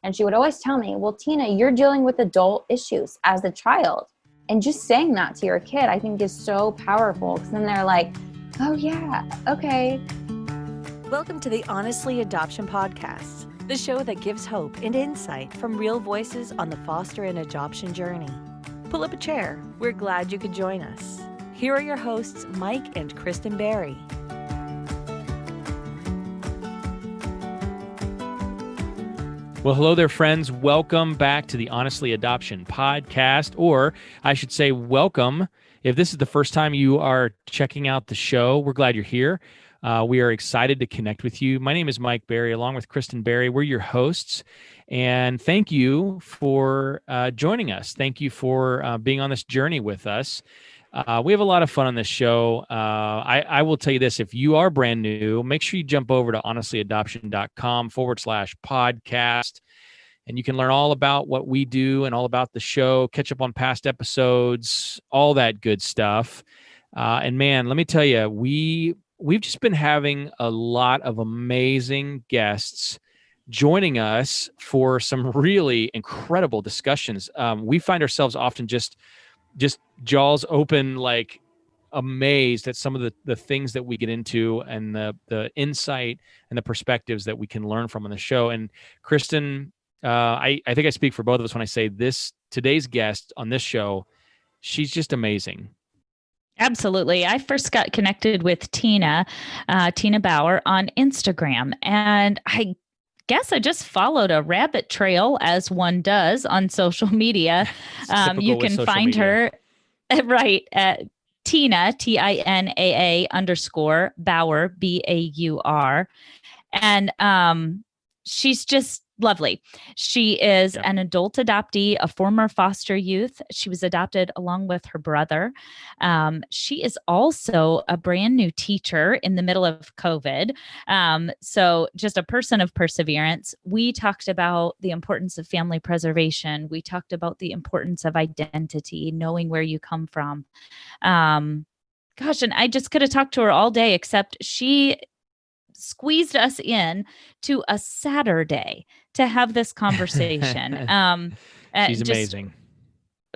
And she would always tell me, well, Tina, you're dealing with adult issues as a child. And just saying that to your kid, I think is so powerful, because then they're like, oh yeah, okay. Welcome to the Honestly Adoption Podcast, the show that gives hope and insight from real voices on the foster and adoption journey. Pull up a chair. We're glad you could join us. Here are your hosts, Mike and Kristen Berry. Well, hello there, friends. Welcome back to the Honestly Adoption Podcast, or I should say welcome. If this is the first time you are checking out the show, we're glad you're here. We are excited to connect with you. My name is Mike Berry, along with Kristen Berry. We're your hosts, and thank you for joining us. Thank you for being on this journey with us. We have a lot of fun on this show. I will tell you this, if you are brand new, make sure you jump over to honestlyadoption.com/podcast, and you can learn all about what we do and all about the show, catch up on past episodes, all that good stuff. And man, let me tell you, we've just been having a lot of amazing guests joining us for some really incredible discussions. We find ourselves often just jaws open, like amazed at some of the things that we get into and the insight and the perspectives that we can learn from on the show. And Kristen, I think I speak for both of us when I say today's guest on this show, she's just amazing. Absolutely. I first got connected with Tina Bauer on Instagram, and I guess I just followed a rabbit trail, as one does on social media. You can find her right at Tina, TINAA _ Bauer, BAUR. And she's just lovely. She is an adult adoptee, a former foster youth. She was adopted along with her brother. She is also a brand new teacher in the middle of COVID. So just a person of perseverance. We talked about the importance of family preservation. We talked about the importance of identity, knowing where you come from. And I just could have talked to her all day, except she squeezed us in to a Saturday to have this conversation. She's amazing.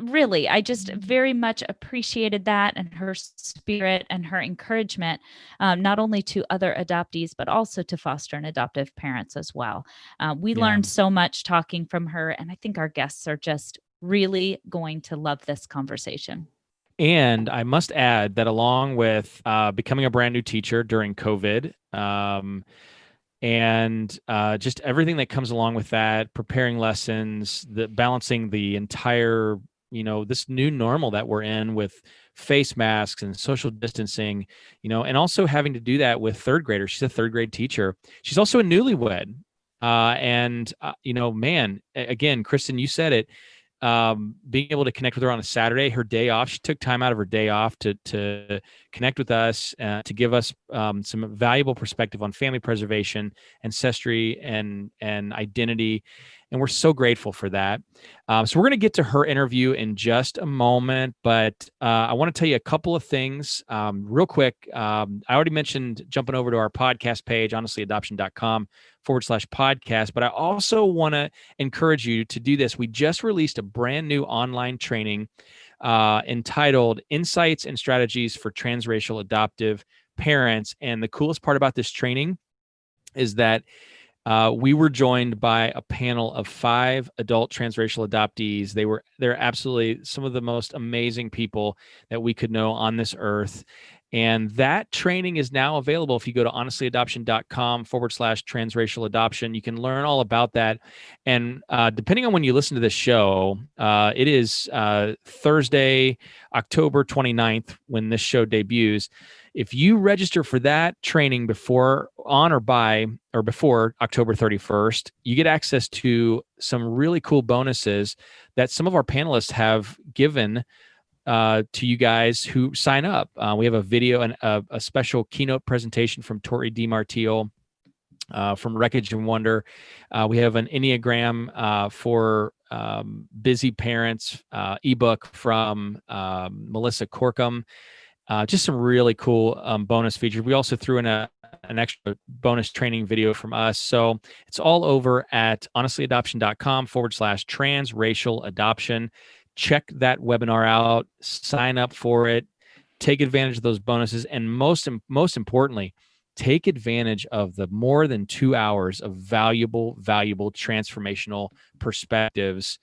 Really, I just very much appreciated that and her spirit and her encouragement, not only to other adoptees, but also to foster and adoptive parents as well. We learned so much talking from her, and I think our guests are just really going to love this conversation. And I must add that along with becoming a brand new teacher during COVID, and just everything that comes along with that, preparing lessons, balancing the entire, this new normal that we're in with face masks and social distancing, and also having to do that with third graders. She's a third grade teacher. She's also a newlywed. Man, again, Kristen, you said it. Being able to connect with her on a Saturday, her day off, she took time out of her day off to connect with us, to give us some valuable perspective on family preservation, ancestry, and identity. And we're so grateful for that. So we're going to get to her interview in just a moment, but I want to tell you a couple of things real quick. I already mentioned jumping over to our podcast page, honestlyadoption.com/podcast, but I also want to encourage you to do this. We just released a brand new online training entitled Insights and Strategies for Transracial Adoptive Parents. And the coolest part about this training is that we were joined by a panel of 5 adult transracial adoptees. They're absolutely some of the most amazing people that we could know on this earth. And that training is now available. If you go to honestlyadoption.com/transracial adoption, you can learn all about that. And depending on when you listen to this show, it is Thursday, October 29th, when this show debuts. If you register for that training before October 31st, you get access to some really cool bonuses that some of our panelists have given to you guys who sign up. We have a video and a special keynote presentation from Tori DiMartio from Wreckage and Wonder. We have an Enneagram for busy parents ebook from Melissa Corkum. Just some really cool bonus features. We also threw in a an extra bonus training video from us. So it's all over at honestlyadoption.com/transracial adoption. Check that webinar out, sign up for it, take advantage of those bonuses, and most importantly, take advantage of the more than 2 hours of valuable transformational perspectives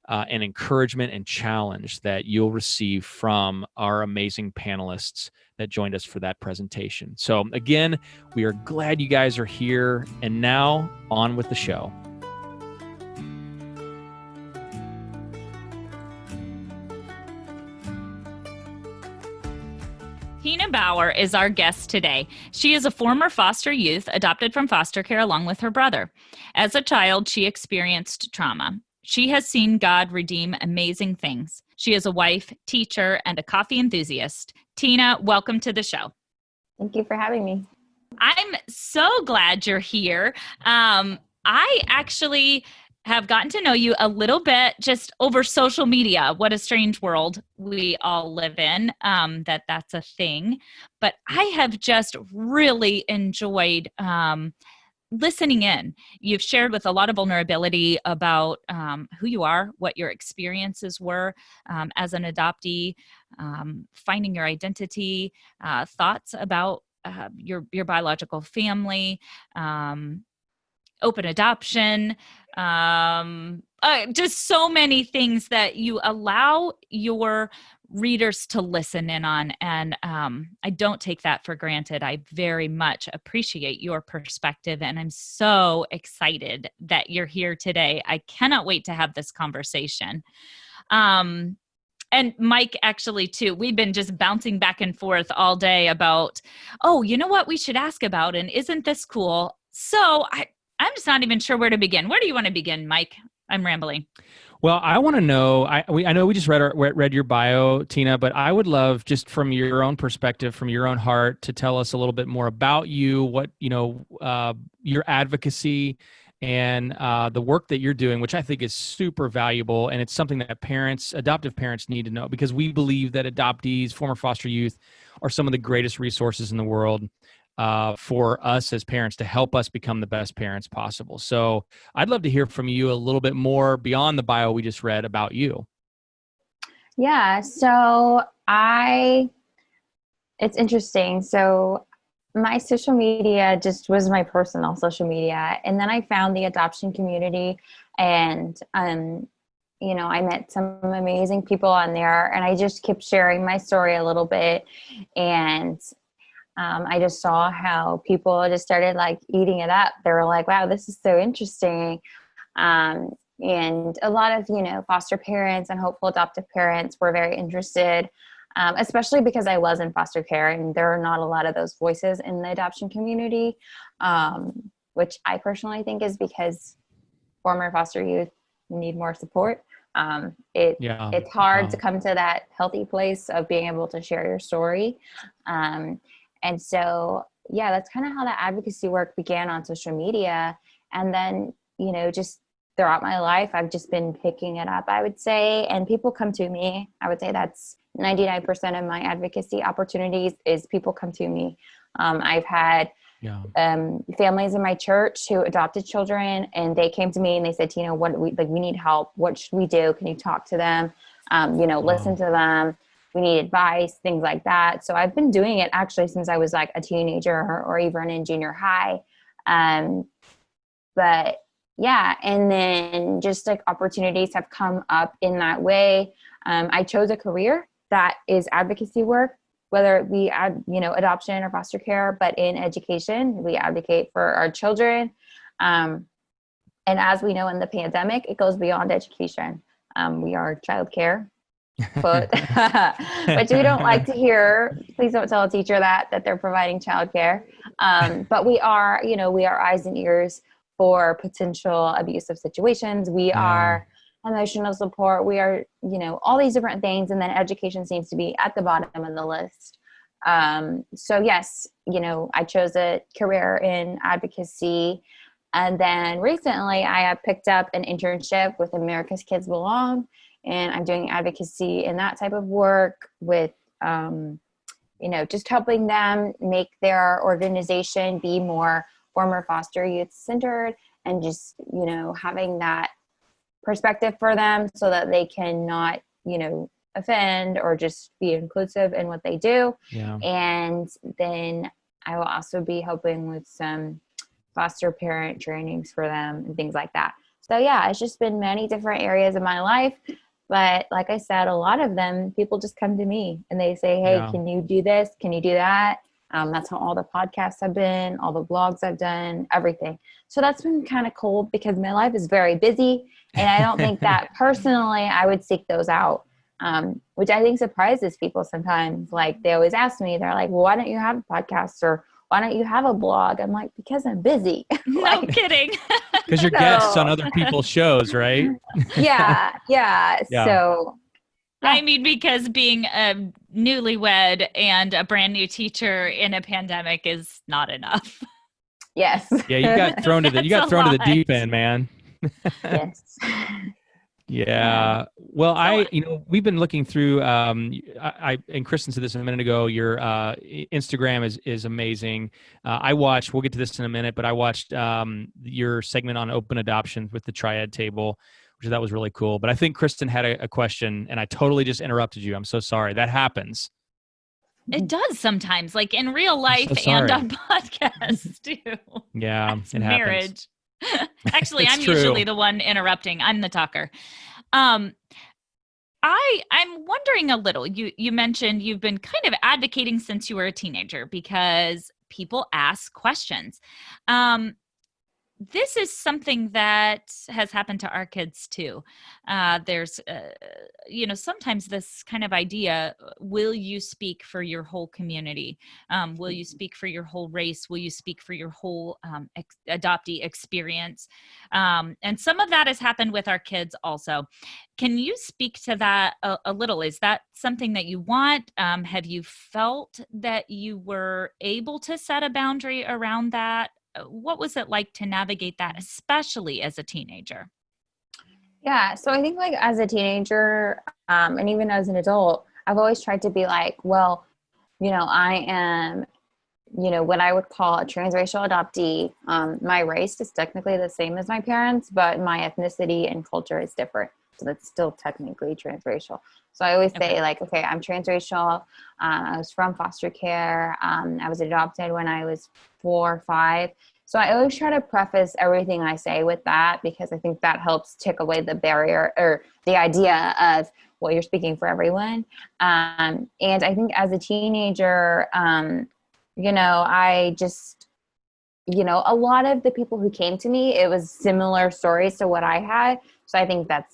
and encouragement and challenge that you'll receive from our amazing panelists that joined us for that presentation. So again, we are glad you guys are here. And now on with the show. Tina Bauer is our guest today. She is a former foster youth adopted from foster care along with her brother. As a child, she experienced trauma. She has seen God redeem amazing things. She is a wife, teacher, and a coffee enthusiast. Tina, welcome to the show. Thank you for having me. I'm so glad you're here. I actually have gotten to know you a little bit just over social media. What a strange world we all live in, that's a thing. But I have just really enjoyed listening in. You've shared with a lot of vulnerability about who you are, what your experiences were as an adoptee, finding your identity, thoughts about your biological family, open adoption, just so many things that you allow your readers to listen in on. And I don't take that for granted. I very much appreciate your perspective, and I'm so excited that you're here today. I cannot wait to have this conversation. And Mike, actually, too, we've been just bouncing back and forth all day about, oh, you know what we should ask about, and isn't this cool? So I'm just not even sure where to begin. Where do you want to begin, Mike? I'm rambling. Well, I want to know, I know we just read your bio, Tina, but I would love, just from your own perspective, from your own heart, to tell us a little bit more about you, what, your advocacy and the work that you're doing, which I think is super valuable. And it's something that adoptive parents need to know, because we believe that adoptees, former foster youth, are some of the greatest resources in the world for us as parents to help us become the best parents possible. So I'd love to hear from you a little bit more beyond the bio we just read about you. Yeah, so it's interesting. So my social media just was my personal social media. And then I found the adoption community, and, I met some amazing people on there, and I just kept sharing my story a little bit. And I just saw how people just started eating it up. They were like, wow, this is so interesting. And a lot of, foster parents and hopeful adoptive parents were very interested, especially because I was in foster care, and there are not a lot of those voices in the adoption community, which I personally think is because former foster youth need more support. It's hard to come to that healthy place of being able to share your story. And so, that's kind of how the advocacy work began on social media. And then, just throughout my life, I've just been picking it up, I would say. And people come to me. I would say that's 99% of my advocacy opportunities is people come to me. I've had families in my church who adopted children, and they came to me and they said, Tina, we need help. What should we do? Can you talk to them? Listen to them. We need advice, things like that. So I've been doing it actually since I was a teenager or even in junior high. And then just opportunities have come up in that way. I chose a career that is advocacy work, whether it be adoption or foster care, but in education, we advocate for our children. And as we know, in the pandemic, it goes beyond education. We are childcare. But we don't like to hear, please don't tell a teacher that they're providing childcare. But we are eyes and ears for potential abusive situations. We are emotional support. We are, all these different things. And then education seems to be at the bottom of the list. So yes, I chose a career in advocacy. And then recently I have picked up an internship with America's Kids Belong. And I'm doing advocacy in that type of work with just helping them make their organization be more former foster youth centered, and just, having that perspective for them so that they can not, offend or just be inclusive in what they do. Yeah. And then I will also be helping with some foster parent trainings for them and things like that. So yeah, it's just been many different areas of my life. But like I said, a lot of them, people just come to me and they say, hey, can you do this? Can you do that? That's how all the podcasts have been, all the blogs I've done, everything. So that's been kind of cool because my life is very busy. And I don't think that personally I would seek those out, which I think surprises people sometimes. Like they always ask me, they're like, well, why don't you have a podcast, or why don't you have a blog? I'm like, because I'm busy. No kidding. Because you're guests on other people's shows, right? Yeah. So I mean, because being a newlywed and a brand new teacher in a pandemic is not enough. Yes. Yeah, you got thrown to the deep end, man. Yes. Yeah. Well, we've been looking through, I and Kristen said this a minute ago, your Instagram is amazing. we'll get to this in a minute, but I watched your segment on open adoption with the triad table, which that was really cool. But I think Kristen had a question and I totally just interrupted you. I'm so sorry. That happens. It does sometimes, like in real life and on podcasts too. Yeah, That's it marriage. happens. Actually, It's I'm true. usually the one interrupting. I'm the talker. I'm wondering a little. You mentioned you've been kind of advocating since you were a teenager because people ask questions. This is something that has happened to our kids too. There's, sometimes this kind of idea, will you speak for your whole community? Will you speak for your whole race? Will you speak for your whole adoptee experience? And some of that has happened with our kids also. Can you speak to that a little? Is that something that you want? Have you felt that you were able to set a boundary around that? What was it like to navigate that, especially as a teenager? Yeah. So I think like as a teenager, and even as an adult, I've always tried to be like, well, I am, what I would call a transracial adoptee. My race is technically the same as my parents, but my ethnicity and culture is different. So that's still technically transracial. So I always say like, okay, I'm transracial. I was from foster care. I was adopted when I was 4 or 5. So I always try to preface everything I say with that, because I think that helps take away the barrier or the idea of, well, you're speaking for everyone. And I think as a teenager, I just, a lot of the people who came to me, it was similar stories to what I had. So I think that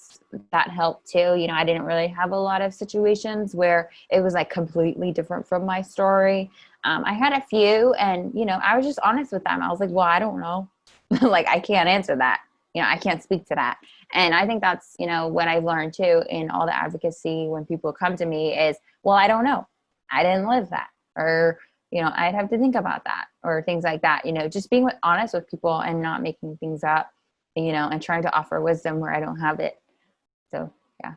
helped too. I didn't really have a lot of situations where it was like completely different from my story. I had a few, and, I was just honest with them. I was like, well, I don't know. Like, I can't answer that. I can't speak to that. And I think that's, what I've learned too in all the advocacy when people come to me is, well, I don't know. I didn't live that. Or, I'd have to think about that, or things like that. Just being honest with people and not making things up, and trying to offer wisdom where I don't have it. So, yeah.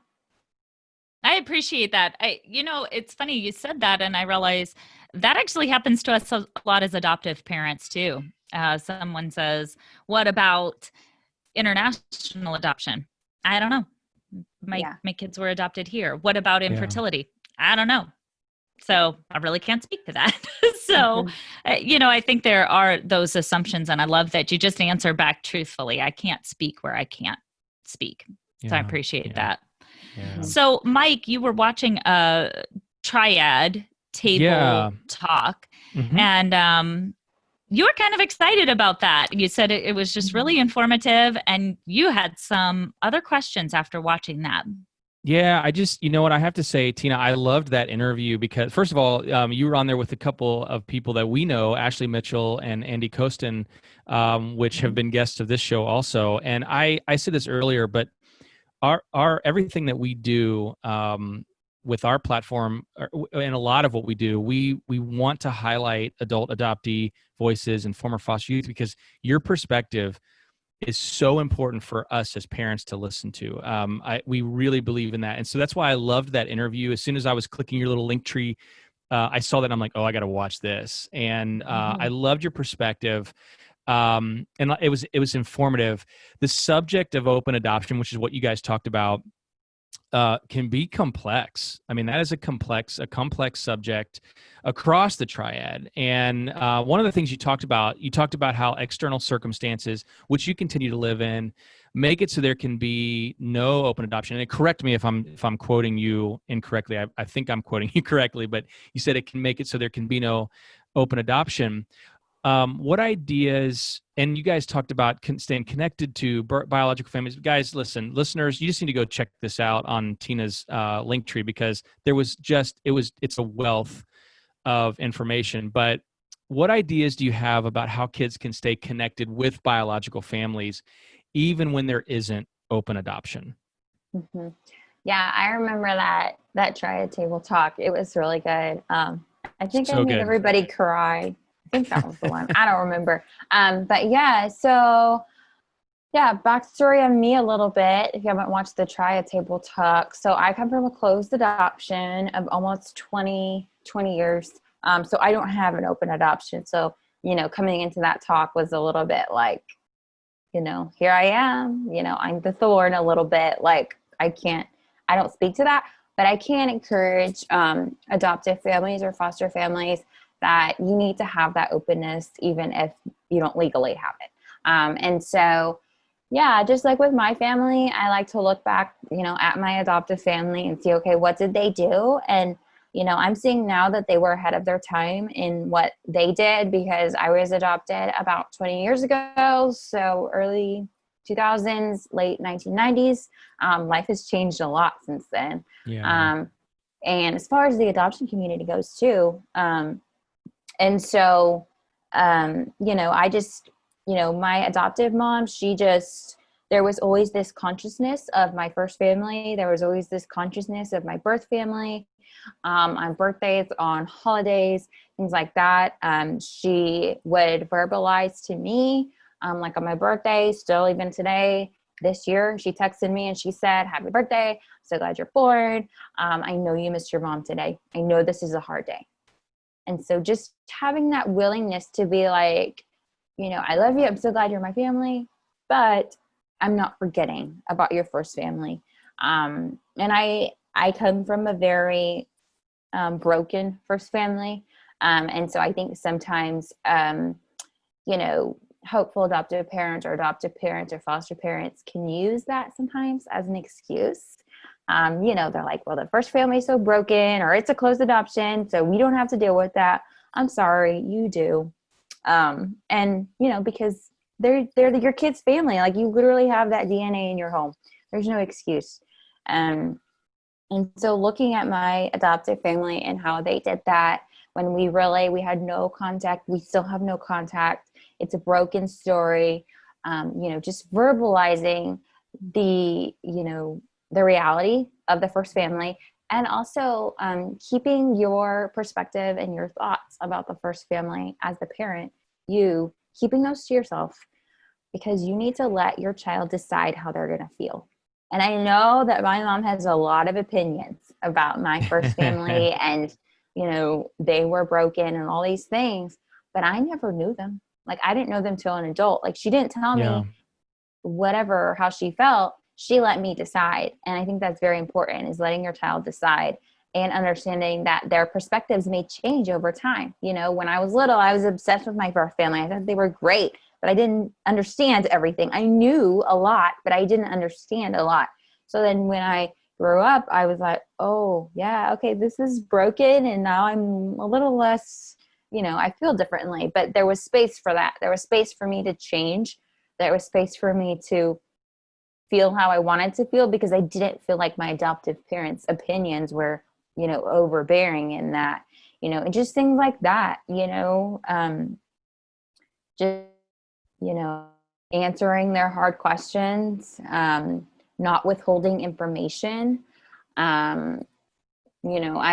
I appreciate that. It's funny you said that, and I realize that actually happens to us a lot as adoptive parents too. Someone says, what about international adoption? I don't know. My kids were adopted here. What about infertility? I don't know. So I really can't speak to that. So, I think there are those assumptions, and I love that you just answer back truthfully. I can't speak where I can't speak. So I appreciate that. Yeah. So Mike, you were watching a triad table talk, and you were kind of excited about that. You said it was just really informative, and you had some other questions after watching that. Yeah, I just, what I have to say, Tina, I loved that interview because, first of all, you were on there with a couple of people that we know, Ashley Mitchell and Andy Costin, which have been guests of this show also. And I said this earlier, but our everything that we do with our platform, and a lot of what we do, we want to highlight adult adoptee voices and former foster youth, because your perspective is so important for us as parents to listen to. We really believe in that. And so that's why I loved that interview. As soon as I was clicking your little link tree I saw that and I'm like, oh, I got to watch this. And I loved your perspective. And it was informative. The subject of open adoption, which is what you guys talked about, can be complex. I mean, that is a complex subject across the triad. And one of the things you talked about how external circumstances, which you continue to live in, make it so there can be no open adoption. And correct me if I'm quoting you incorrectly. I think I'm quoting you correctly, but you said it can make it so there can be no open adoption. What ideas, and you guys talked about staying connected to biological families. Guys, listeners, you just need to go check this out on Tina's link tree, because it's a wealth of information. But what ideas do you have about how kids can stay connected with biological families, even when there isn't open adoption? Mm-hmm. Yeah, I remember that triad table talk. It was really good. I think I made everybody cry. I think that was the one. I don't remember. But yeah, so yeah, backstory on me a little bit. If you haven't watched the triad table talk. So I come from a closed adoption of almost 20 years. So I don't have an open adoption. So, coming into that talk was a little bit like, here I am, I'm the thorn a little bit. Like I don't speak to that, but I can encourage adoptive families or foster families that you need to have that openness, even if you don't legally have it. And so, yeah, just like with my family, I like to look back, at my adoptive family and see, okay, what did they do? And, I'm seeing now that they were ahead of their time in what they did, because I was adopted about 20 years ago. So early 2000s, late 1990s, life has changed a lot since then. Yeah. And as far as the adoption community goes too, and so, I just, my adoptive mom, there was always this consciousness of my first family. There was always this consciousness of my birth family, on birthdays, on holidays, things like that. She would verbalize to me, like on my birthday, still even today, this year, she texted me and she said, "Happy birthday. So glad you're born. I know you missed your mom today. I know this is a hard day." And so just having that willingness to be like, I love you. I'm so glad you're my family, but I'm not forgetting about your first family. And I come from a very broken first family. And so I think sometimes, hopeful adoptive parents or foster parents can use that sometimes as an excuse. They're like, well, the first family is so broken, or it's a closed adoption, so we don't have to deal with that. I'm sorry, you do. And because they're your kid's family, like you literally have that DNA in your home. There's no excuse. And so looking at my adoptive family and how they did that, when we had no contact, we still have no contact. It's a broken story. Just verbalizing the reality of the first family, and also keeping your perspective and your thoughts about the first family as the parent, keeping those to yourself, because you need to let your child decide how they're going to feel. And I know that my mom has a lot of opinions about my first family and, they were broken and all these things, but I never knew them. Like, I didn't know them till an adult. Like, she didn't tell me whatever, how she felt. She let me decide. And I think that's very important, is letting your child decide and understanding that their perspectives may change over time. When I was little, I was obsessed with my birth family. I thought they were great, but I didn't understand everything. I knew a lot, but I didn't understand a lot. So then when I grew up, I was like, oh yeah, okay, this is broken. And now I'm a little less, I feel differently, but there was space for that. There was space for me to change. There was space for me to feel how I wanted to feel, because I didn't feel like my adoptive parents' opinions were, overbearing in that, and just things like that, answering their hard questions, not withholding information. I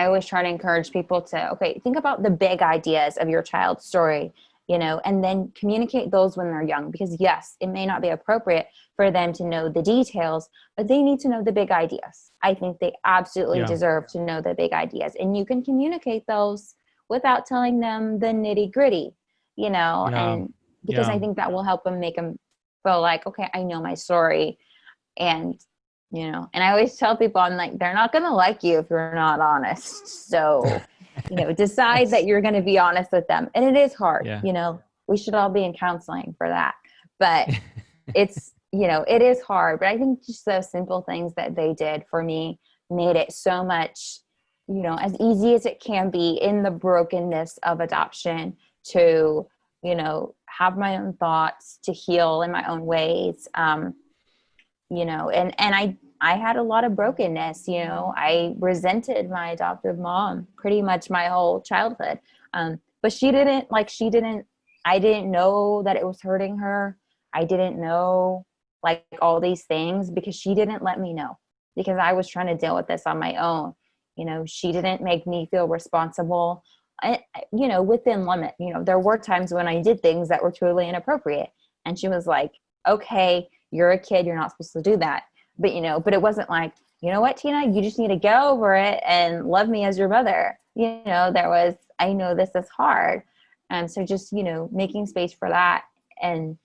always try to encourage people to, think about the big ideas of your child's story and then communicate those when they're young, because yes, it may not be appropriate for them to know the details, but they need to know the big ideas. I think they absolutely deserve to know the big ideas, and you can communicate those without telling them the nitty gritty, and because I think that will help them, make them feel like, okay, I know my story. And and I always tell people, I'm like, they're not going to like you if you're not honest. So, decide that you're going to be honest with them. And it is hard, we should all be in counseling for that, but it's, it is hard, but I think just those simple things that they did for me made it so much, as easy as it can be in the brokenness of adoption to, have my own thoughts, to heal in my own ways. And I had a lot of brokenness, I resented my adoptive mom pretty much my whole childhood. But I didn't know that it was hurting her. I didn't know like all these things because she didn't let me know, because I was trying to deal with this on my own. She didn't make me feel responsible, within limit. There were times when I did things that were totally inappropriate, and she was like, okay, you're a kid, you're not supposed to do that. But, but it wasn't like, you know what, Tina, you just need to get over it and love me as your mother. I know this is hard. And so just, making space for that. And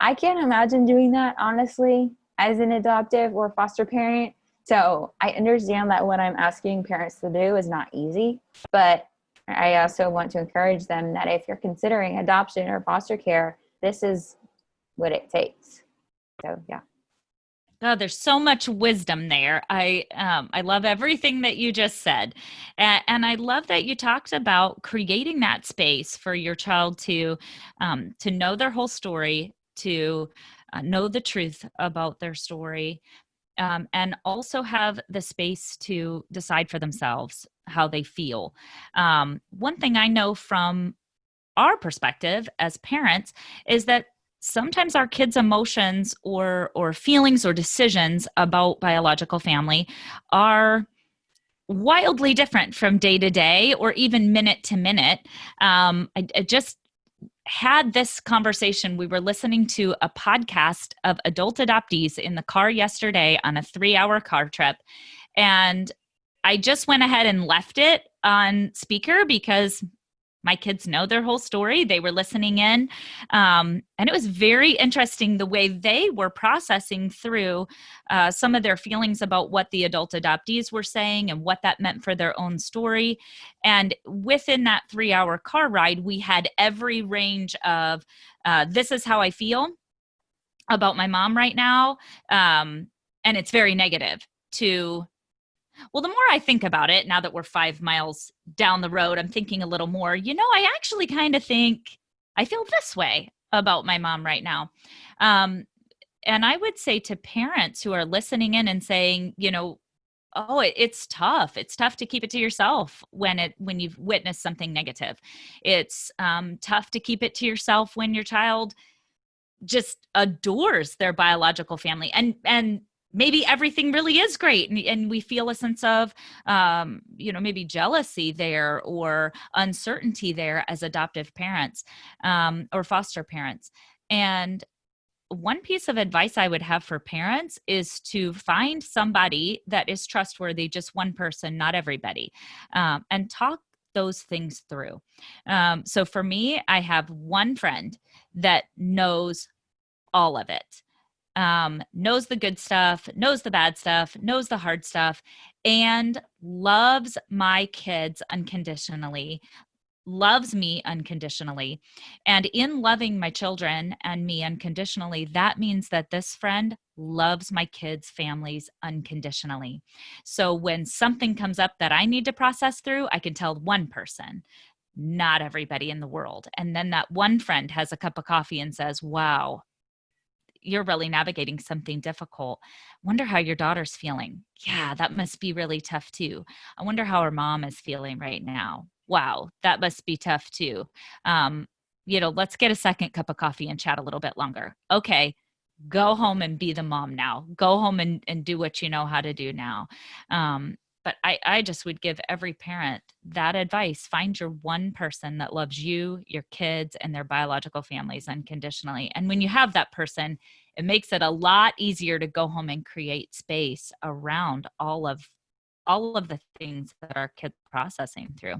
I can't imagine doing that, honestly, as an adoptive or foster parent. So I understand that what I'm asking parents to do is not easy, but I also want to encourage them that if you're considering adoption or foster care, this is what it takes. So, yeah. Oh, there's so much wisdom there. I love everything that you just said. And I love that you talked about creating that space for your child to know their whole story, to know the truth about their story, and also have the space to decide for themselves how they feel. One thing I know from our perspective as parents is that sometimes our kids' emotions or feelings or decisions about biological family are wildly different from day to day or even minute to minute. I just had this conversation. We were listening to a podcast of adult adoptees in the car yesterday on a 3-hour car trip. And I just went ahead and left it on speaker because my kids know their whole story. They were listening in. And it was very interesting the way they were processing through some of their feelings about what the adult adoptees were saying and what that meant for their own story. And within that 3-hour car ride, we had every range of, this is how I feel about my mom right now. And it's very negative, to, well, the more I think about it, now that we're 5 miles down the road, I'm thinking a little more, I actually kind of think I feel this way about my mom right now. And I would say to parents who are listening in and saying, it's tough. It's tough to keep it to yourself when you've witnessed something negative. It's tough to keep it to yourself when your child just adores their biological family. And maybe everything really is great. And we feel a sense of, maybe jealousy there or uncertainty there as adoptive parents or foster parents. And one piece of advice I would have for parents is to find somebody that is trustworthy, just one person, not everybody, and talk those things through. So for me, I have one friend that knows all of it. Knows the good stuff, knows the bad stuff, knows the hard stuff, and loves my kids unconditionally, loves me unconditionally. And in loving my children and me unconditionally, that means that this friend loves my kids' families unconditionally. So when something comes up that I need to process through, I can tell one person, not everybody in the world. And then that one friend has a cup of coffee and says, wow, you're really navigating something difficult. Wonder how your daughter's feeling. Yeah, that must be really tough too. I wonder how her mom is feeling right now. Wow, that must be tough too. Let's get a second cup of coffee and chat a little bit longer. Okay, go home and be the mom now. Go home and do what you know how to do now. But but I just would give every parent that advice. Find your one person that loves you, your kids, and their biological families unconditionally. And when you have that person, it makes it a lot easier to go home and create space around all of the things that our kids are processing through.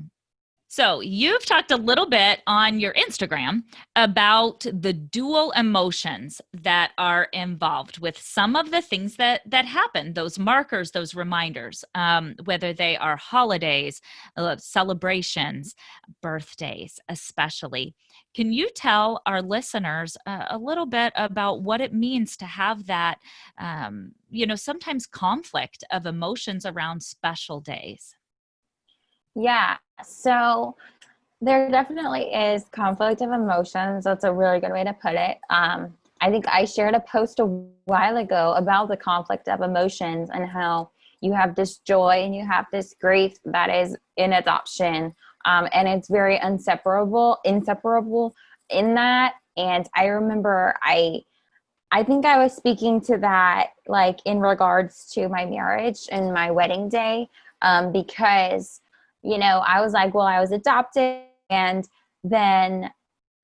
So you've talked a little bit on your Instagram about the dual emotions that are involved with some of the things that happen, those markers, those reminders, whether they are holidays, celebrations, birthdays, especially. Can you tell our listeners a little bit about what it means to have that, sometimes conflict of emotions around special days? Yeah. So there definitely is conflict of emotions. That's a really good way to put it. I think I shared a post a while ago about the conflict of emotions and how you have this joy and you have this grief that is in adoption. And it's very inseparable in that. And I remember I think I was speaking to that like in regards to my marriage and my wedding day, because I was like, well, I was adopted, and then,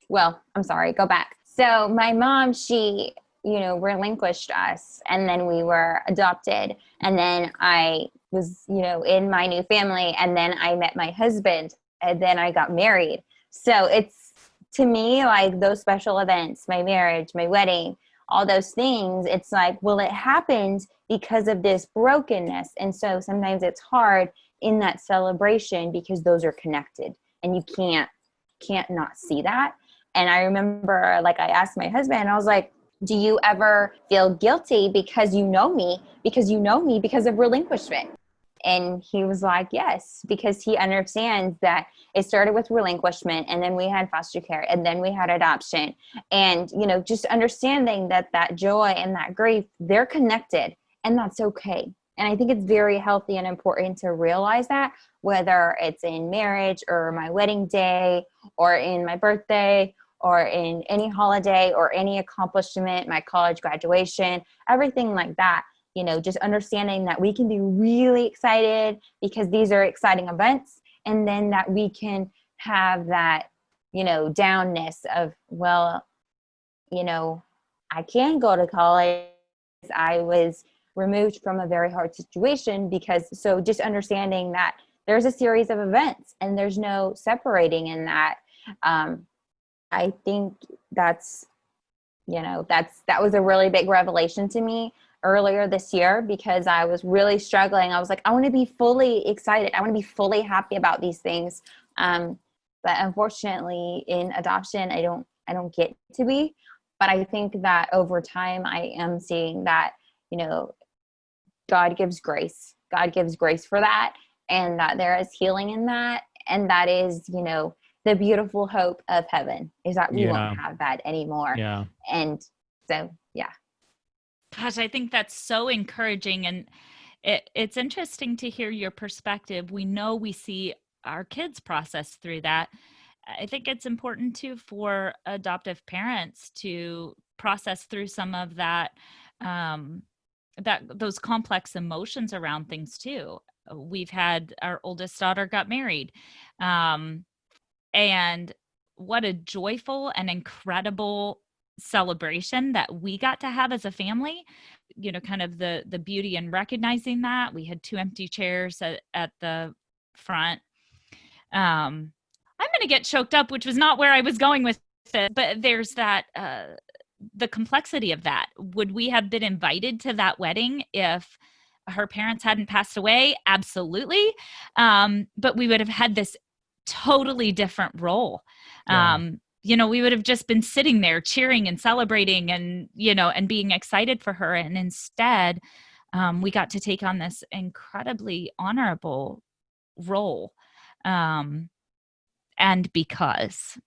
well, I'm sorry, go back. So my mom, she, relinquished us, and then we were adopted, and then I was, in my new family, and then I met my husband, and then I got married. So it's, to me, like those special events, my marriage, my wedding, all those things, it's like, well, it happened because of this brokenness. And so sometimes it's hard in that celebration because those are connected and you can't not see that. And I remember, like, I asked my husband, I was like, do you ever feel guilty because you know me because of relinquishment? And he was like, yes, because he understands that it started with relinquishment, and then we had foster care, and then we had adoption. And, just understanding that joy and that grief, they're connected, and that's okay. And I think it's very healthy and important to realize that, whether it's in marriage or my wedding day or in my birthday or in any holiday or any accomplishment, my college graduation, everything like that. Just understanding that we can be really excited because these are exciting events, and then that we can have that, downness of, well, I can go to college. I was removed from a very hard situation so just understanding that there's a series of events and there's no separating in that. I think that was a really big revelation to me earlier this year, because I was really struggling. I was like, I want to be fully excited. I want to be fully happy about these things. But unfortunately in adoption, I don't get to be. But I think that over time I am seeing that, God gives grace. God gives grace for that, and that there is healing in that. And that is, the beautiful hope of heaven, is that we won't have that anymore. Yeah. And so, yeah. Gosh, I think that's so encouraging. And it's interesting to hear your perspective. We know we see our kids process through that. I think it's important too for adoptive parents to process through some of that, those complex emotions around things too. We've had our oldest daughter got married. And what a joyful and incredible celebration that we got to have as a family. Kind of the beauty in recognizing that. We had 2 empty chairs at the front. I'm going to get choked up, which was not where I was going with it, but there's that, the complexity of that. Would we have been invited to that wedding if her parents hadn't passed away? Absolutely. But we would have had this totally different role. Yeah. We would have just been sitting there cheering and celebrating and, and being excited for her. And instead, we got to take on this incredibly honorable role. And because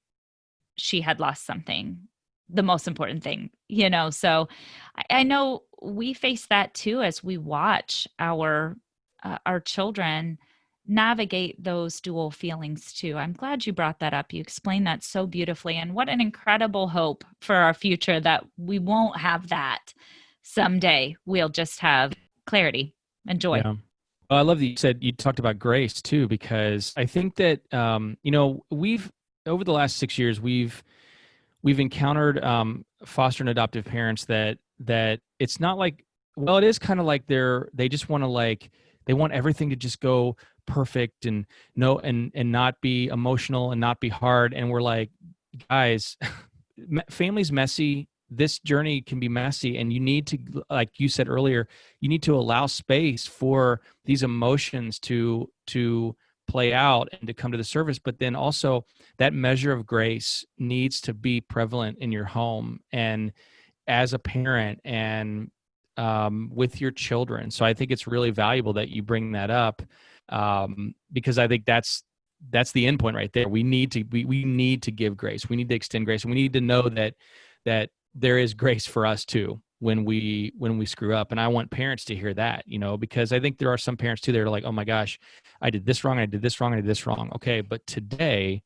she had lost something, the most important thing, so I know we face that too, as we watch our children navigate those dual feelings too. I'm glad you brought that up. You explained that so beautifully, and what an incredible hope for our future that we won't have that someday. We'll just have clarity and joy. Yeah. Well, I love that you said you talked about grace too, because I think that we've over the last 6 years we've encountered foster and adoptive parents that it's not like, well, it is kind of like they just want to like they want everything to just go perfect and no and not be emotional and not be hard, and we're like, guys, family's messy. This journey can be messy, and you need to, like you said earlier, you need to allow space for these emotions to play out and to come to the surface. But then also that measure of grace needs to be prevalent in your home and as a parent and with your children. So I think it's really valuable that you bring that up, because I think that's the end point right there. We need to give grace. We need to extend grace, and we need to know that there is grace for us too when we screw up. And I want parents to hear that, because I think there are some parents too that are like, oh my gosh, I did this wrong, I did this wrong, I did this wrong. Okay, but today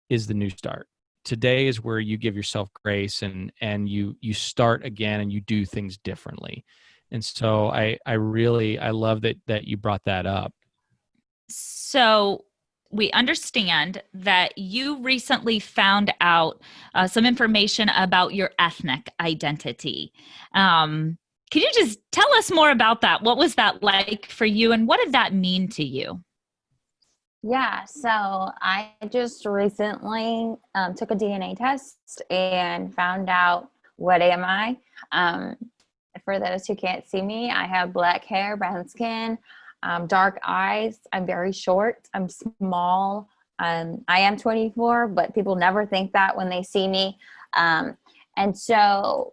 is the new start. Today is where you give yourself grace and you start again and you do things differently. And so I love that you brought that up. So we understand that you recently found out some information about your ethnic identity. Can you just tell us more about that? What was that like for you, and what did that mean to you? Yeah, so I just recently took a DNA test and found out what am I. For those who can't see me, I have black hair, brown skin, dark eyes. I'm very short. I'm small. I am 24, but people never think that when they see me. And so,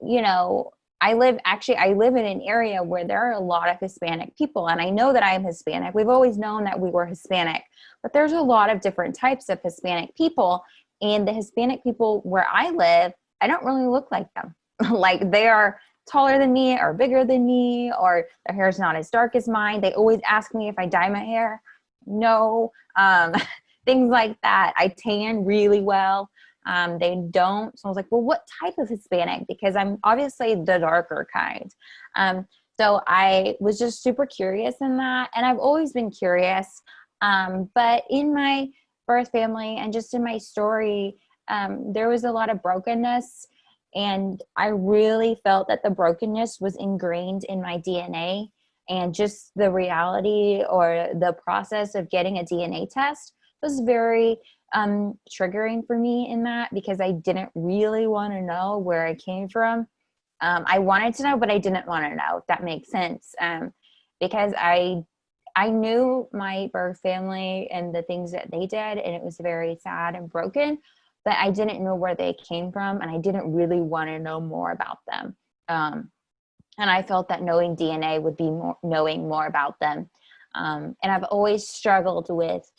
I live in an area where there are a lot of Hispanic people, and I know that I am Hispanic. We've always known that we were Hispanic, but there's a lot of different types of Hispanic people, and the Hispanic people where I live, I don't really look like them. Like, they are taller than me or bigger than me, or their hair is not as dark as mine. They always ask me if I dye my hair. No, things like that. I tan really well. They don't. So I was like, well, what type of Hispanic? Because I'm obviously the darker kind. So I was just super curious in that. And I've always been curious. But in my birth family and just in my story, there was a lot of brokenness. And I really felt that the brokenness was ingrained in my DNA, and just the reality or the process of getting a DNA test was very triggering for me in that, because I didn't really want to know where I came from. I wanted to know, but I didn't want to know, if that makes sense. Because I knew my birth family and the things that they did, and it was very sad and broken, but I didn't know where they came from, and I didn't really want to know more about them. And I felt that knowing DNA would be knowing more about them. And I've always struggled with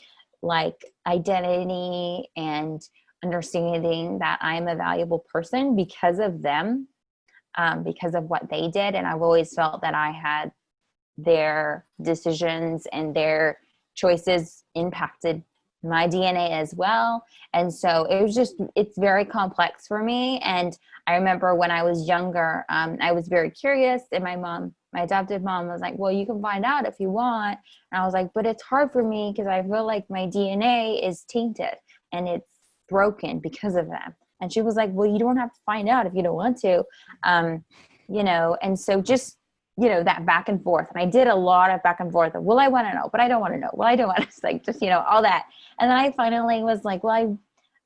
like identity and understanding that I'm a valuable person because of them, because of what they did. And I've always felt that I had their decisions and their choices impacted my DNA as well. And so it's very complex for me. And I remember when I was younger, I was very curious, and my adoptive mom was like, well, you can find out if you want. And I was like, but it's hard for me because I feel like my DNA is tainted and it's broken because of them. And she was like, well, you don't have to find out if you don't want to, and so just, that back and forth. And I did a lot of back and forth of, well, I want to know, but I don't want to know. Well, I don't want to, it's like, just, all that. And then I finally was like, well,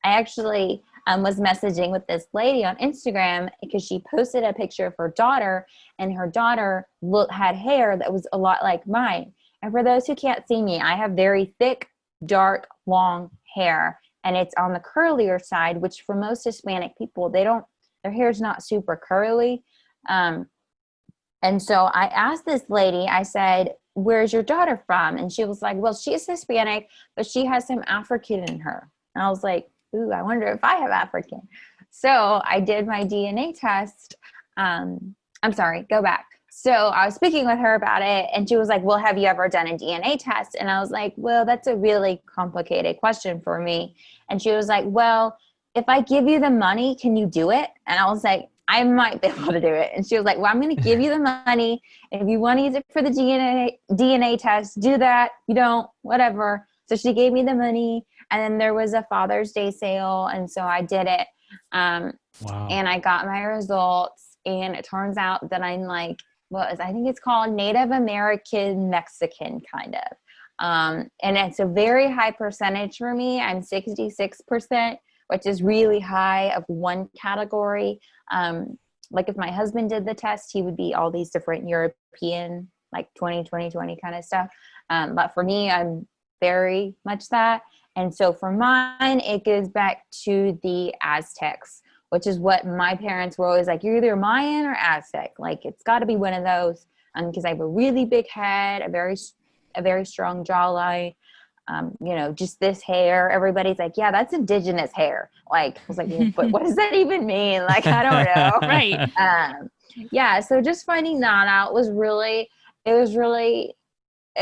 I actually was messaging with this lady on Instagram because she posted a picture of her daughter, and her daughter had hair that was a lot like mine. And for those who can't see me, I have very thick, dark, long hair, and it's on the curlier side, which for most Hispanic people, their hair is not super curly. And so I asked this lady, I said, where's your daughter from? And she was like, well, she's Hispanic, but she has some African in her. And I was like, ooh, I wonder if I have African. So I did my DNA test. I'm sorry, go back. So I was speaking with her about it, and she was like, well, have you ever done a DNA test? And I was like, well, that's a really complicated question for me. And she was like, well, if I give you the money, can you do it? And I was like, I might be able to do it. And she was like, well, I'm going to give you the money. If you want to use it for the DNA test, do that. You don't, whatever. So she gave me the money. And then there was a Father's Day sale. And so I did it. Wow. And I got my results. And it turns out that I'm like, I think it's called Native American Mexican kind of. And it's a very high percentage for me. I'm 66%, which is really high of one category. Like if my husband did the test, he would be all these different European, like 20 kind of stuff. But for me, I'm very much that. And so for mine, it goes back to the Aztecs, which is what my parents were always like, you're either Mayan or Aztec. Like it's got to be one of those. Because I have a really big head, a very strong jawline, just this hair. Everybody's like, yeah, that's indigenous hair. Like, I was like, well, but what does that even mean? Like, I don't know. Right. Yeah. So just finding that out was it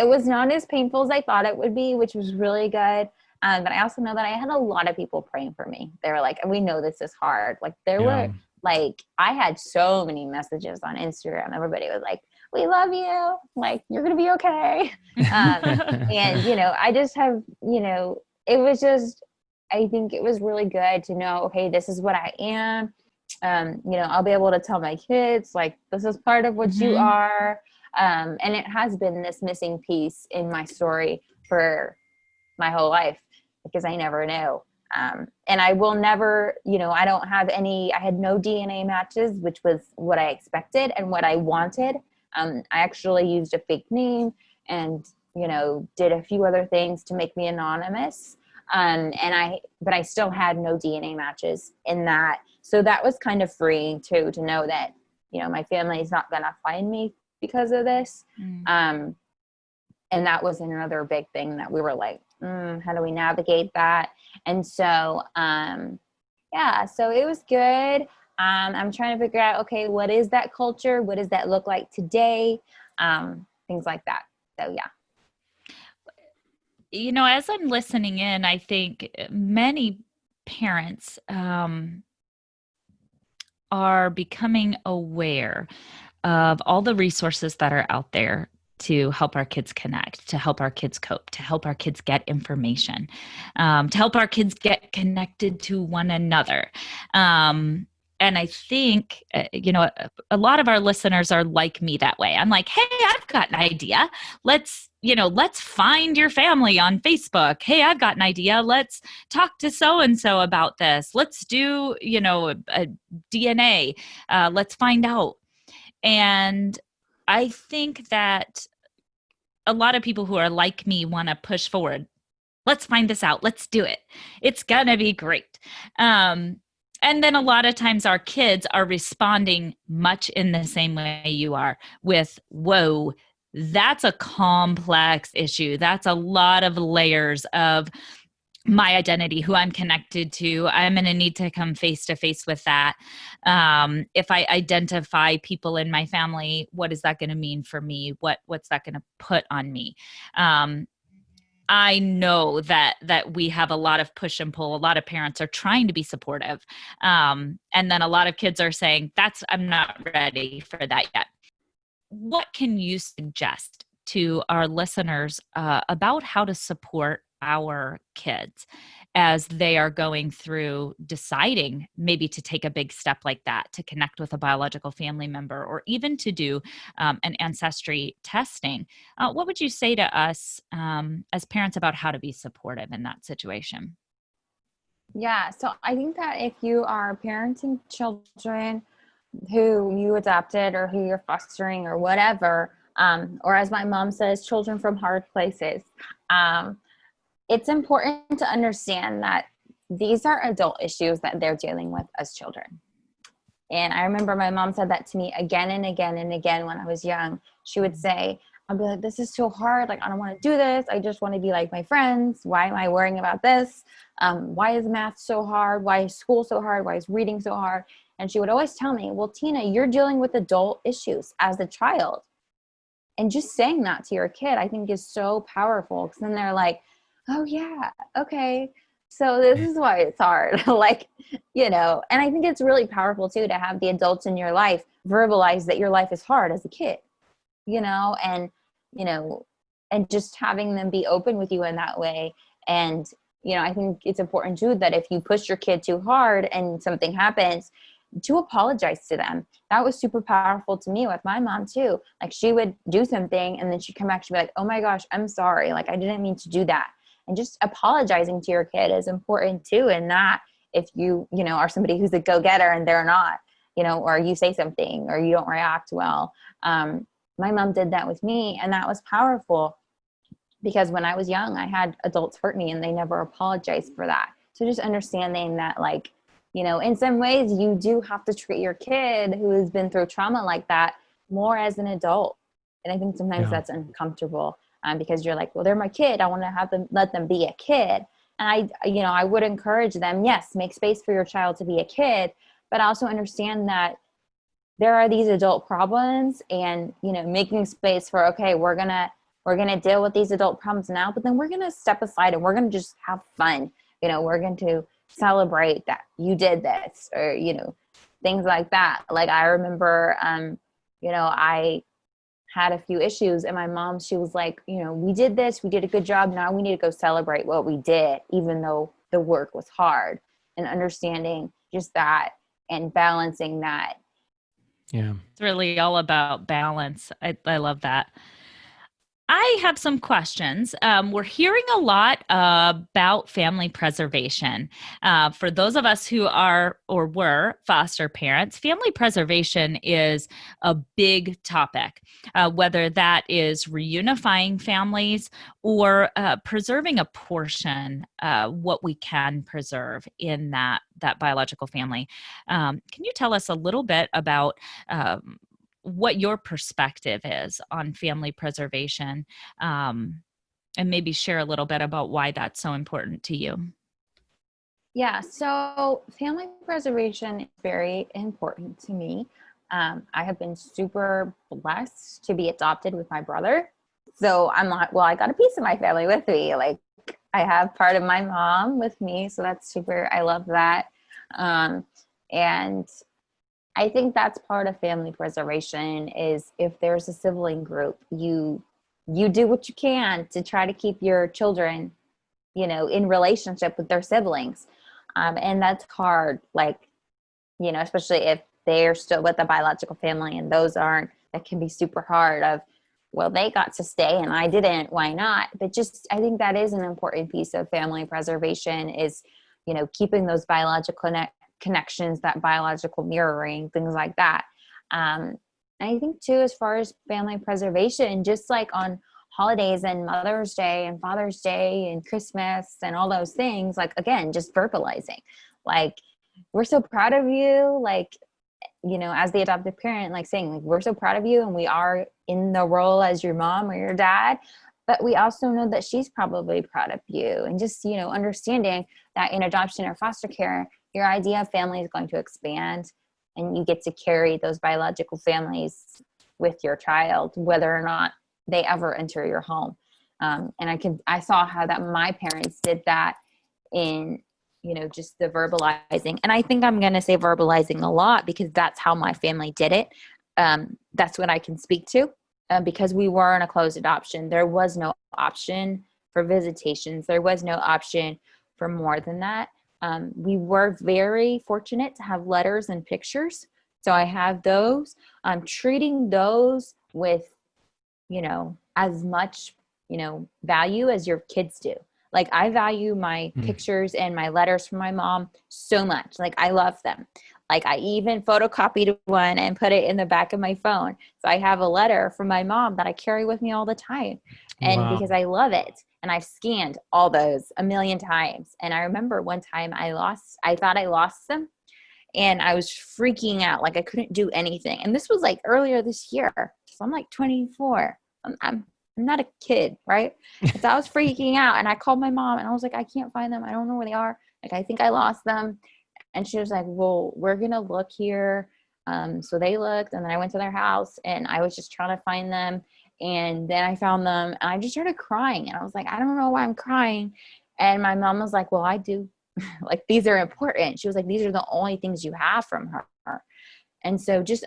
was not as painful as I thought it would be, which was really good. But I also know that I had a lot of people praying for me. They were like, we know this is hard. Like were like, I had so many messages on Instagram. Everybody was like, we love you. Like, you're going to be okay. And, I just have, it was just, I think it was really good to know, okay, this is what I am. I'll be able to tell my kids, like, this is part of what you are. And it has been this missing piece in my story for my whole life because I never knew. And I will never, I don't have I had no DNA matches, which was what I expected and what I wanted. I actually used a fake name and, did a few other things to make me anonymous. But I still had no DNA matches in that. So that was kind of freeing too, to know that, my family is not going to find me because of this. And that was another big thing that we were like, how do we navigate that? And so, so it was good. I'm trying to figure out, okay, what is that culture? What does that look like today? Things like that. So, yeah. As I'm listening in, I think many parents are becoming aware of all the resources that are out there to help our kids connect, to help our kids cope, to help our kids get information, to help our kids get connected to one another. And I think, a lot of our listeners are like me that way. I'm like, hey, I've got an idea. Let's find your family on Facebook. Hey, I've got an idea. Let's talk to so-and-so about this. Let's do, a DNA. Let's find out. And I think that a lot of people who are like me want to push forward. Let's find this out. Let's do it. It's going to be great. And then a lot of times our kids are responding much in the same way you are with, whoa, that's a complex issue. That's a lot of layers of my identity, who I'm connected to. I'm going to need to come face to face with that. If I identify people in my family, what is that going to mean for me? What's that going to put on me? I know that we have a lot of push and pull. A lot of parents are trying to be supportive. And then a lot of kids are saying, I'm not ready for that yet. What can you suggest to our listeners about how to support our kids as they are going through deciding maybe to take a big step like that, to connect with a biological family member, or even to do an ancestry testing? What would you say to us as parents about how to be supportive in that situation? Yeah, so I think that if you are parenting children who you adopted or who you're fostering or whatever, or as my mom says, children from hard places, it's important to understand that these are adult issues that they're dealing with as children. And I remember my mom said that to me again and again and again when I was young. She would say, I'd be like, this is so hard. Like, I don't want to do this. I just want to be like my friends. Why am I worrying about this? Why is math so hard? Why is school so hard? Why is reading so hard? And she would always tell me, well, Tina, you're dealing with adult issues as a child. And just saying that to your kid, I think is so powerful. Because then they're like, oh yeah, okay. So this is why it's hard. Like, and I think it's really powerful too to have the adults in your life verbalize that your life is hard as a kid, and, and just having them be open with you in that way. And, I think it's important too that if you push your kid too hard and something happens, to apologize to them. That was super powerful to me with my mom too. Like, she would do something and then she'd come back, she'd be like, oh my gosh, I'm sorry. Like, I didn't mean to do that. And just apologizing to your kid is important too. And not if you, are somebody who's a go-getter and they're not, or you say something or you don't react well. My mom did that with me, and that was powerful because when I was young, I had adults hurt me and they never apologized for that. So just understanding that, like, in some ways you do have to treat your kid who has been through trauma like that more as an adult. And I think sometimes that's uncomfortable because you're like, well, they're my kid. I want to let them be a kid. And I would encourage them, yes, make space for your child to be a kid, but also understand that there are these adult problems and, making space for, okay, we're going to deal with these adult problems now, but then we're going to step aside and we're going to just have fun. We're going to celebrate that you did this, or, things like that. Like, I remember, I had a few issues and my mom, she was like, we did this, we did a good job. Now we need to go celebrate what we did, even though the work was hard, and understanding just that and balancing that. Yeah. It's really all about balance. I love that. I have some questions. We're hearing a lot about family preservation. For those of us who are or were foster parents, family preservation is a big topic, whether that is reunifying families or preserving a portion, what we can preserve in that biological family. Can you tell us a little bit about what your perspective is on family preservation, and maybe share a little bit about why that's so important to you? Yeah, so family preservation is very important to me. I have been super blessed to be adopted with my brother. So I'm like, well, I got a piece of my family with me. Like, I have part of my mom with me. So that's super, I love that. And I think that's part of family preservation is if there's a sibling group, you do what you can to try to keep your children, in relationship with their siblings. And that's hard, like, especially if they're still with the biological family and those aren't, that can be super hard of, well, they got to stay and I didn't, why not? But just, I think that is an important piece of family preservation is, keeping those biological connections, that biological mirroring, things like that. And I think too, as far as family preservation, just like on holidays and Mother's Day and Father's Day and Christmas and all those things, like, again, just verbalizing, like, we're so proud of you, like, as the adoptive parent, like saying, like, we're so proud of you and we are in the role as your mom or your dad, but we also know that she's probably proud of you. And just, understanding that in adoption or foster care, your idea of family is going to expand and you get to carry those biological families with your child, whether or not they ever enter your home. And I saw how that my parents did that in, just the verbalizing. And I think I'm going to say verbalizing a lot because that's how my family did it. That's what I can speak to because we were in a closed adoption. There was no option for visitations. There was no option for more than that. We were very fortunate to have letters and pictures. So I have those. I'm treating those with, as much, value as your kids do. Like, I value my pictures and my letters from my mom so much. Like, I love them. Like, I even photocopied one and put it in the back of my phone. So I have a letter from my mom that I carry with me all the time. And because I love it. And I've scanned all those a million times. And I remember one time I thought I lost them. And I was freaking out. Like, I couldn't do anything. And this was like earlier this year. So I'm like 24. I'm not a kid, right? So I was freaking out. And I called my mom and I was like, I can't find them. I don't know where they are. Like, I think I lost them. And she was like, well, we're going to look here. So they looked, and then I went to their house and I was just trying to find them. And then I found them and I just started crying. And I was like, I don't know why I'm crying. And my mom was like, well, I do. Like, these are important. She was like, these are the only things you have from her. And so just,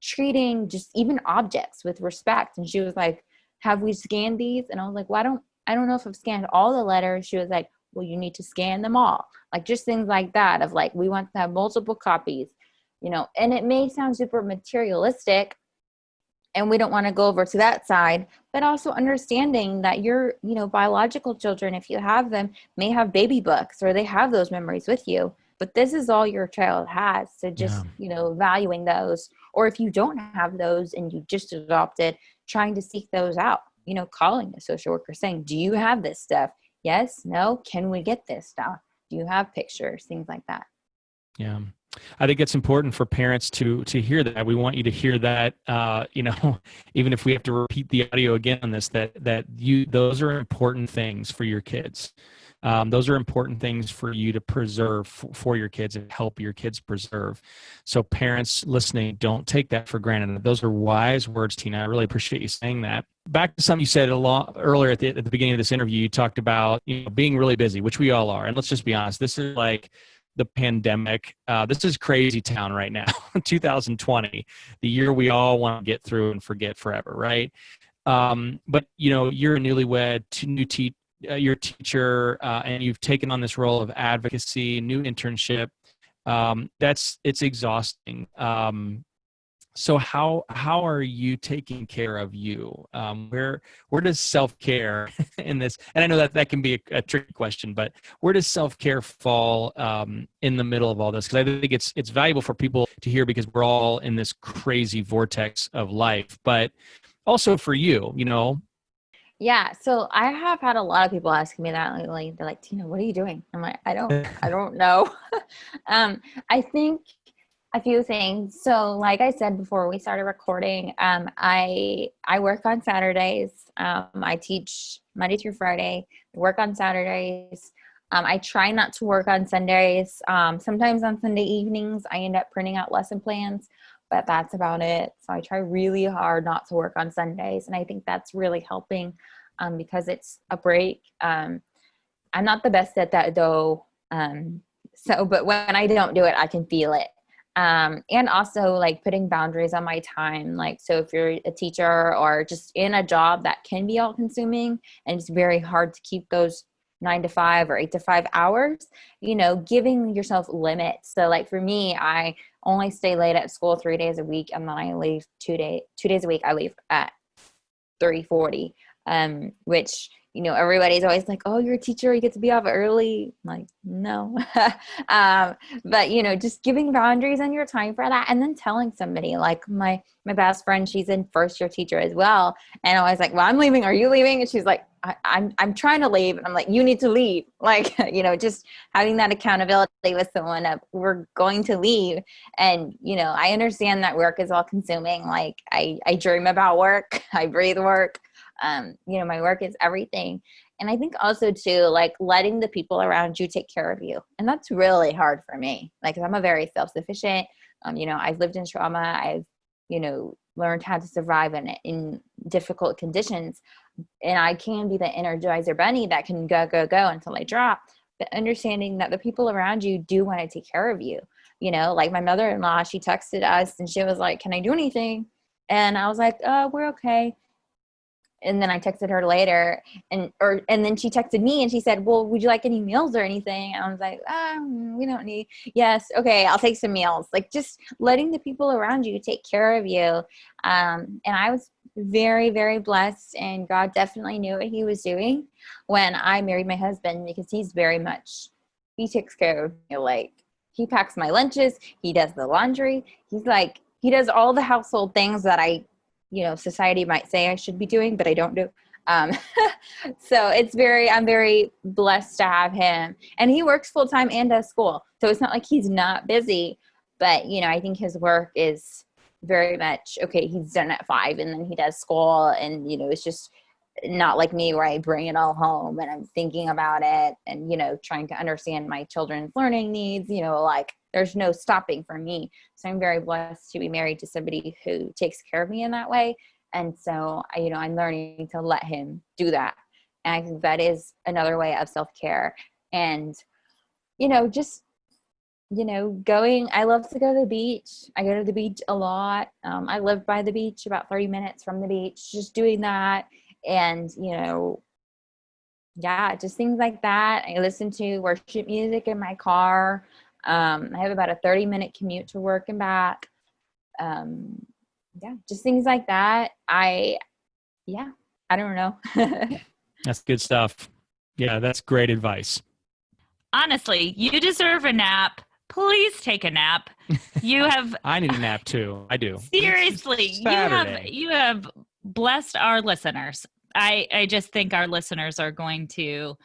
treating just even objects with respect. And she was like, have we scanned these? And I was like, well, I don't know if I've scanned all the letters. She was like, well, you need to scan them all. Like, just things like that of like, we want to have multiple copies, and it may sound super materialistic, and we don't want to go over to that side, but also understanding that your, biological children, if you have them, may have baby books or they have those memories with you, but this is all your child has. So just, valuing those, or if you don't have those and you just adopted, trying to seek those out, calling the social worker saying, do you have this stuff? Yes, no, can we get this stuff? Do you have pictures? Things like that. Yeah. I think it's important for parents to hear that. We want you to hear that, even if we have to repeat the audio again on this, those are important things for your kids. Those are important things for you to preserve for your kids and help your kids preserve. So parents listening, don't take that for granted. Those are wise words, Tina. I really appreciate you saying that. Back to something you said a lot earlier at the beginning of this interview, you talked about being really busy, which we all are. And let's just be honest, this is like the pandemic. This is crazy town right now, 2020, the year we all want to get through and forget forever, right? But you're a newlywed, you're a teacher, and you've taken on this role of advocacy, new internship. It's exhausting. So how are you taking care of you? Where does self-care in this? And I know that can be a tricky question, but where does self-care fall in the middle of all this? Because I think it's valuable for people to hear, because we're all in this crazy vortex of life, but also for you, Yeah. So I have had a lot of people asking me that lately. They're like, Tina, what are you doing? I'm like, I don't know. I think a few things. So like I said before we started recording, I work on Saturdays. I teach Monday through Friday. I work on Saturdays. I try not to work on Sundays. Sometimes on Sunday evenings, I end up printing out lesson plans, but that's about it. So I try really hard not to work on Sundays. And I think that's really helping because it's a break. I'm not the best at that though. But when I don't do it, I can feel it. And also like putting boundaries on my time. Like, so if you're a teacher or just in a job that can be all consuming and it's very hard to keep those 9 to 5 or 8 to 5 hours, giving yourself limits. So like for me, I only stay late at school 3 days a week. And then I leave 2 days a week. I leave at 3:40, which, everybody's always like, oh, you're a teacher, you get to be off early. I'm like, no. But, just giving boundaries on your time for that. And then telling somebody, like my best friend, she's in first year teacher as well. And I was like, well, I'm leaving. Are you leaving? And she's like, I'm trying to leave. And I'm like, you need to leave. Like, just having that accountability with someone of we're going to leave. And, I understand that work is all consuming. Like I dream about work. I breathe work. My work is everything. And I think also too, like letting the people around you take care of you. And that's really hard for me. Like, 'cause I'm a very self-sufficient, I've lived in trauma. I've, learned how to survive in difficult conditions. And I can be the Energizer bunny that can go until I drop. But understanding that the people around you do want to take care of you. Like my mother-in-law, she texted us and she was like, can I do anything? And I was like, we're okay. And then I texted her later and then she texted me and she said, well, would you like any meals or anything? And I was like, we don't need, yes. Okay. I'll take some meals. Like just letting the people around you take care of you. And I was very, very blessed, and God definitely knew what he was doing when I married my husband, because he takes care of me. Like he packs my lunches. He does the laundry. He does all the household things that society might say I should be doing, but I don't do. So I'm very blessed to have him, and he works full time and does school. So it's not like he's not busy, but I think his work is very much, okay, he's done at 5 and then he does school. And, it's just not like me where I bring it all home and I'm thinking about it and, trying to understand my children's learning needs, like there's no stopping for me. So I'm very blessed to be married to somebody who takes care of me in that way. And so, I'm learning to let him do that. And I think that is another way of self-care. And, just, I love to go to the beach. I go to the beach a lot. I live by the beach, about 30 minutes from the beach, just doing that. And, just things like that. I listen to worship music in my car. I have about a 30-minute commute to work and back. Just things like that. I don't know. That's good stuff. Yeah, that's great advice. Honestly, you deserve a nap. Please take a nap. You have I need a nap too. I do. Seriously, you have blessed our listeners. I just think our listeners are going to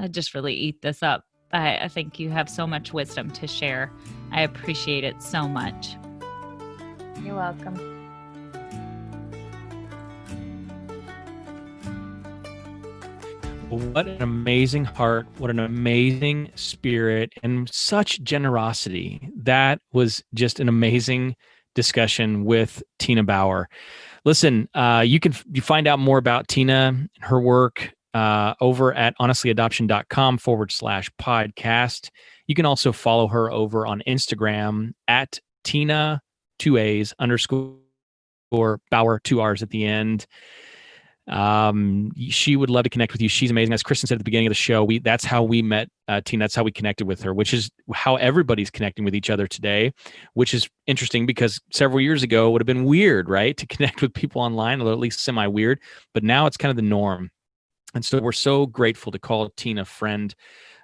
just really eat this up. I think you have so much wisdom to share. I appreciate it so much. You're welcome. What an amazing heart. What an amazing spirit and such generosity. That was just an amazing discussion with Tina Bauer. Listen, you find out more about Tina and her work over at honestlyadoption.com/podcast. You can also follow her over on Instagram at Tina 2A's _ Bauer 2 R's at the end. She would love to connect with you. She's amazing. As Kristen said at the beginning of the show, that's how we met Tina. That's how we connected with her, which is how everybody's connecting with each other today, which is interesting because several years ago it would have been weird, right? To connect with people online, or at least semi-weird, but now it's kind of the norm. And so we're so grateful to call Tina friend.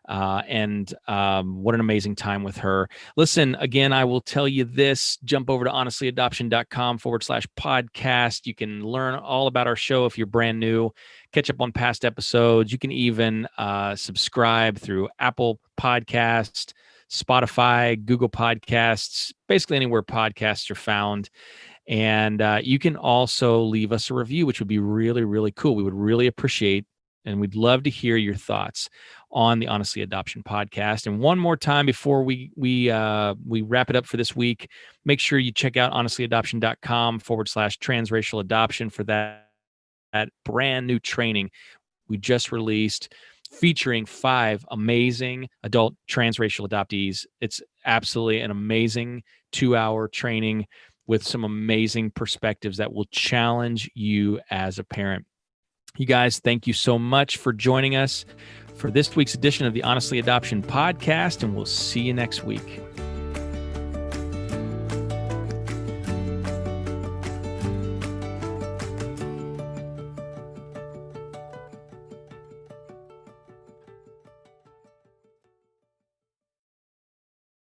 And what an amazing time with her. Listen, again, I will tell you this, jump over to honestlyadoption.com/podcast. You can learn all about our show if you're brand new, catch up on past episodes. You can even subscribe through Apple Podcasts, Spotify, Google Podcasts, basically anywhere podcasts are found. And you can also leave us a review, which would be really, really cool. We would really appreciate, and we'd love to hear your thoughts on the Honestly Adoption podcast. And one more time before we wrap it up for this week, make sure you check out honestlyadoption.com/transracial adoption for that brand new training we just released, featuring 5 amazing adult transracial adoptees. It's absolutely an amazing 2-hour training with some amazing perspectives that will challenge you as a parent. You guys, thank you so much for joining us for this week's edition of the Honestly Adoption podcast, and we'll see you next week.